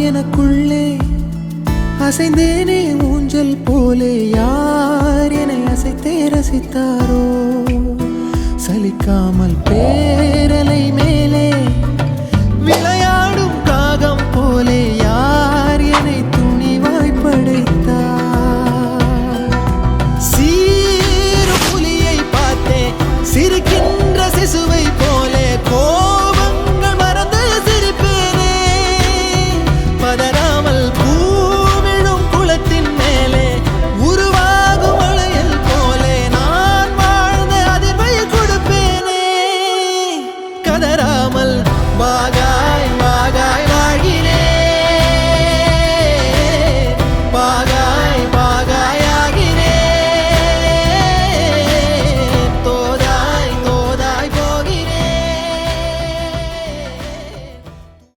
எனக்குள்ளே அசைந்தேனே ஊஞ்சல் போலே யார் என்னை அசைத்தே ரசித்தாரோ சலிக்காமல் பேரலை மேலே